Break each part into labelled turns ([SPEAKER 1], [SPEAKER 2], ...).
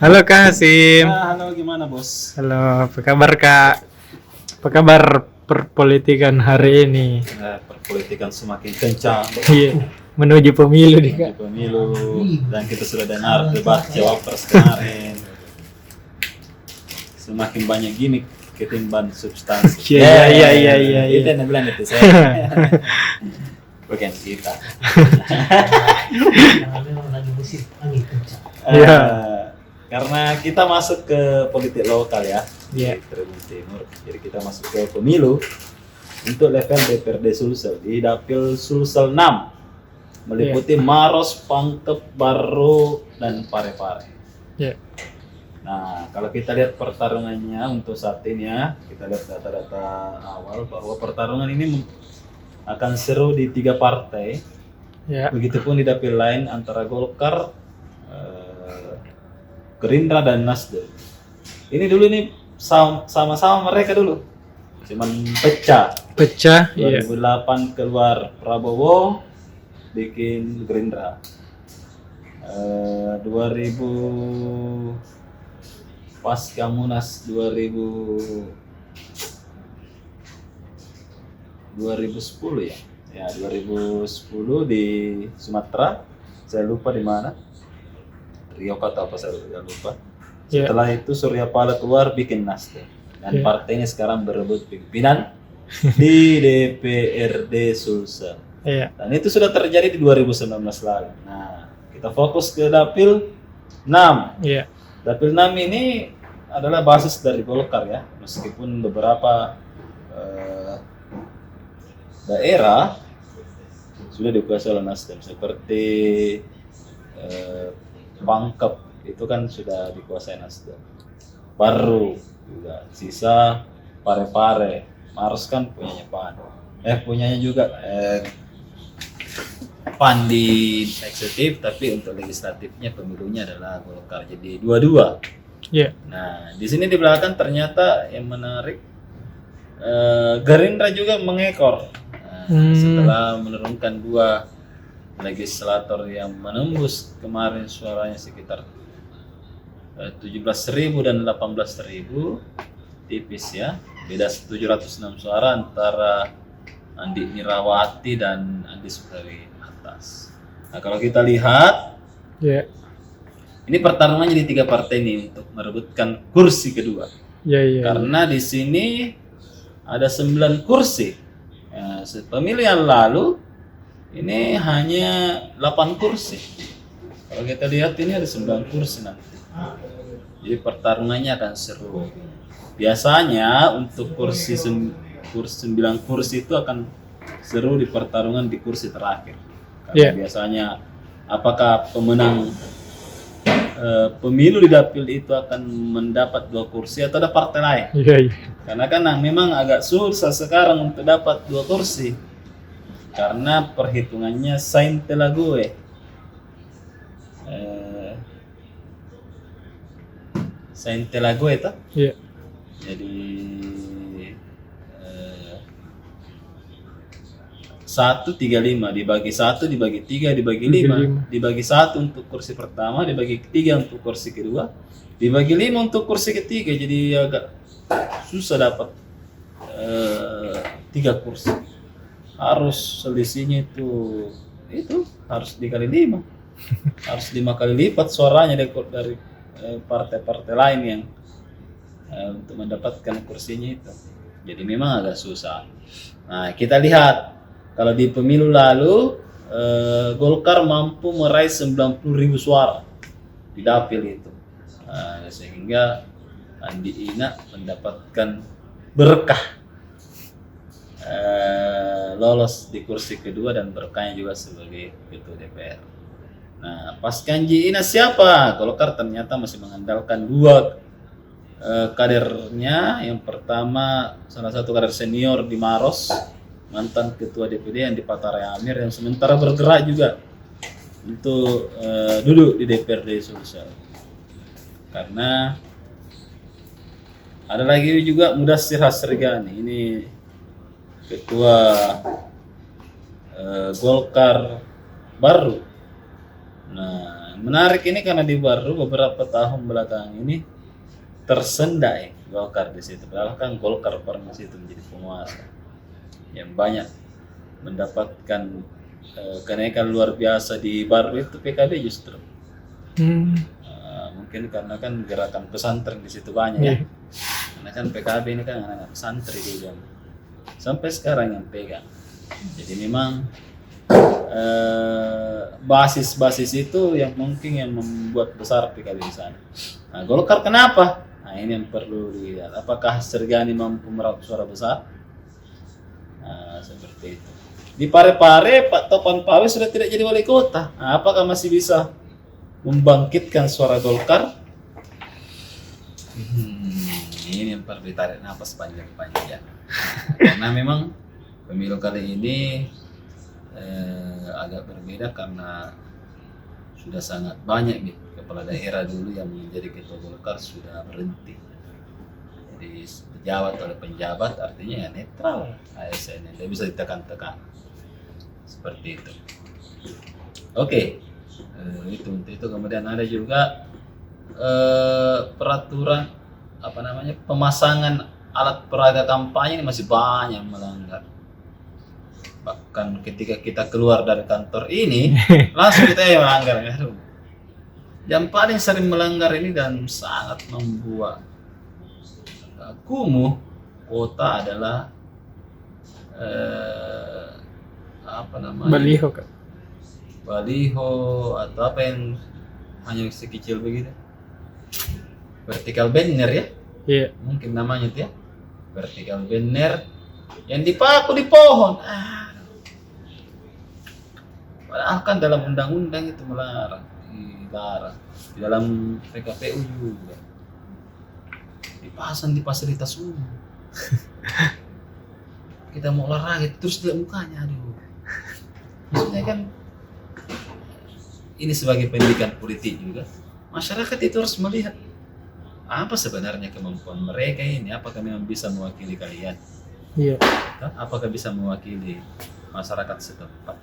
[SPEAKER 1] Halo Kak Hasim.
[SPEAKER 2] Halo, gimana bos?
[SPEAKER 1] Halo, apa kabar Kak? Apa kabar perpolitikan hari ini?
[SPEAKER 2] Perpolitikan semakin kencang
[SPEAKER 1] Iya, menuju pemilu nih
[SPEAKER 2] di
[SPEAKER 1] Kak.
[SPEAKER 2] pemilu dan kita sudah dengar debat cawapres kemarin. Semakin banyak gimmick ketimbang substansi.
[SPEAKER 1] Iya.
[SPEAKER 2] Itu yang bilang itu saya. Bukan kita.
[SPEAKER 1] Iya.
[SPEAKER 2] Karena kita masuk ke politik lokal ya,
[SPEAKER 1] Iya.
[SPEAKER 2] di Tribun Timur. Jadi kita masuk ke pemilu untuk level DPRD Sulsel di Dapil Sulsel 6 meliputi Maros, Pangkep, Barro, dan Parepare.
[SPEAKER 1] Iya.
[SPEAKER 2] Nah, kalau kita lihat pertarungannya untuk saat ini ya, kita lihat data-data awal bahwa pertarungan ini akan seru di 3 partai.
[SPEAKER 1] Iya.
[SPEAKER 2] Begitupun di dapil lain antara Golkar, Gerindra dan Nasdem. Ini dulu nih sama-sama mereka dulu, cuman pecah.
[SPEAKER 1] Iya.
[SPEAKER 2] 2008 keluar Prabowo, bikin Gerindra. 2000 pasca Munas 2010 ya. Ya 2010 di Sumatera, saya lupa di mana. Riau atau apa saya lupa.
[SPEAKER 1] Iya.
[SPEAKER 2] Setelah itu Surya Paloh keluar bikin Nasdem dan
[SPEAKER 1] Iya.
[SPEAKER 2] partainya sekarang berebut pimpinan di DPRD Sulsel.
[SPEAKER 1] Iya.
[SPEAKER 2] Dan itu sudah terjadi di 2019 lalu. Nah, kita fokus ke Dapil 6.
[SPEAKER 1] Iya.
[SPEAKER 2] Dapil 6 ini adalah basis dari Golkar ya, meskipun beberapa daerah sudah dikuasai oleh Nasdem seperti Pangkep itu kan sudah dikuasai Nasdem. Baru juga sisa Parepare, Maros kan punyanya PAN. Punyanya juga PAN di eksekutif, tapi untuk legislatifnya pemilunya adalah Golkar. Jadi dua-dua.
[SPEAKER 1] Iya.
[SPEAKER 2] Nah, di sini di belakang ternyata yang menarik, Gerindra juga mengekor. Setelah menurunkan 2 legislator yang menembus kemarin suaranya sekitar 17.000 dan 18.000, tipis ya, beda 706 suara antara Andi Nirawati dan Andi Sukari Atas. Nah, kalau kita lihat,
[SPEAKER 1] Iya.
[SPEAKER 2] ini pertarungannya di 3 partai ini untuk merebutkan kursi kedua.
[SPEAKER 1] Iya.
[SPEAKER 2] Karena di sini ada 9 kursi. Ya, pemilihan lalu ini hanya 8 kursi. Kalau kita lihat ini ada 9 kursi nanti. Jadi pertarungannya akan seru. Biasanya untuk kursi 9 kursi itu akan seru di pertarungan di kursi terakhir. Karena biasanya apakah pemenang pemilu di dapil itu akan mendapat 2 kursi atau ada partai lain.
[SPEAKER 1] Iya.
[SPEAKER 2] Karena kan memang agak susah sekarang untuk dapat 2 kursi. Karena perhitungannya Sainte-Lague. Sainte-Lague itu.
[SPEAKER 1] Iya.
[SPEAKER 2] Jadi 135 dibagi 1 dibagi 3 dibagi 5 dibagi 1 untuk kursi pertama, dibagi 3 untuk kursi kedua, dibagi 5 untuk kursi ketiga. Jadi agak susah dapat 3 kursi. Harus selisihnya itu harus dikali 5. Harus 5 kali lipat suaranya dari partai-partai lain yang untuk mendapatkan kursinya itu. Jadi memang agak susah. Nah, kita lihat kalau di pemilu lalu Golkar mampu meraih 90.000 suara di dapil itu. Sehingga Andi Ina mendapatkan berkah lolos di kursi kedua dan berkahnya juga sebagai ketua DPR. Nah, pasca Andi Ina siapa? Golkar ternyata masih mengandalkan 2 kadernya. Yang pertama salah satu kader senior di Maros, mantan ketua DPD yang di Patare Amir, yang sementara bergerak juga untuk duduk di DPRD Sulsel. Karena ada lagi juga Mudassir Hasregani, ini ketua Golkar baru. Nah, Menarik ini karena di baru beberapa tahun belakang ini tersendai Golkar di situ. Padahal kan Golkar pernah situ menjadi penguasa yang banyak mendapatkan kenaikan luar biasa di baru itu PKB justru. Mungkin karena kan gerakan pesantren di situ banyak ya. Karena kan PKB ini kan anak-anak pesantren juga. Sampai sekarang yang pegang. Jadi memang basis-basis itu yang mungkin yang membuat besar PKB di sana. Nah, Golkar kenapa? Nah, ini yang perlu dilihat. Apakah Sergani mampu meraup suara besar? Nah, seperti itu. Di Parepare, Pak Topan Pawe sudah tidak jadi wali kota. Nah, apakah masih bisa membangkitkan suara Golkar? Ini yang perlu ditarik nafas panjang-panjang. Karena memang pemilu kali ini agak berbeda karena sudah sangat banyak nih kepala daerah dulu yang menjadi ketua Golkar sudah berhenti. Jadi pejabat oleh penjabat artinya ya netral ASN, tidak bisa ditekan-tekan seperti itu. Oke, itu kemudian ada juga peraturan pemasangan alat peraga kampanye ini masih banyak melanggar. Bahkan ketika kita keluar dari kantor ini langsung kita melanggar. Yang paling sering melanggar ini dan sangat membuat kumuh kota adalah
[SPEAKER 1] Baliho Kak.
[SPEAKER 2] baliho atau apa yang hanya sekecil begitu, vertical banner ya.
[SPEAKER 1] Iya.
[SPEAKER 2] Mungkin namanya itu ya, vertical banner yang dipaku di pohon. Padahal kan dalam undang-undang itu dilarang di dalam PKPU juga dipasang di fasilitas umum. Kita mau olahraga terus lihat mukanya, aduh. Maksudnya kan ini sebagai pendidikan politik juga, masyarakat itu harus melihat apa sebenarnya kemampuan mereka ini, apakah memang bisa mewakili kalian,
[SPEAKER 1] Iya.
[SPEAKER 2] apakah bisa mewakili masyarakat setempat.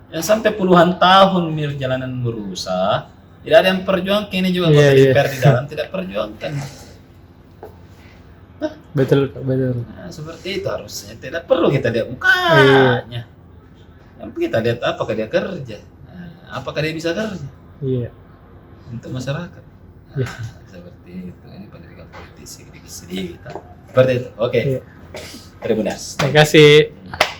[SPEAKER 2] Yang sampai puluhan tahun jalanan berusaha, tidak ada yang perjuangkan ini juga. Kalau DPR di dalam tidak perjuangkan.
[SPEAKER 1] Betul Kak, betul.
[SPEAKER 2] Nah, seperti itu harusnya. Tidak perlu kita lihat mukanya. Yang kita lihat apakah dia kerja, apakah dia bisa kerja
[SPEAKER 1] Iya.
[SPEAKER 2] untuk masyarakat. Seperti itu. Ini pendidikan politik sedikit-sedikit. Seperti itu. Oke.
[SPEAKER 1] Iya.
[SPEAKER 2] Tribunas.
[SPEAKER 1] Terima kasih.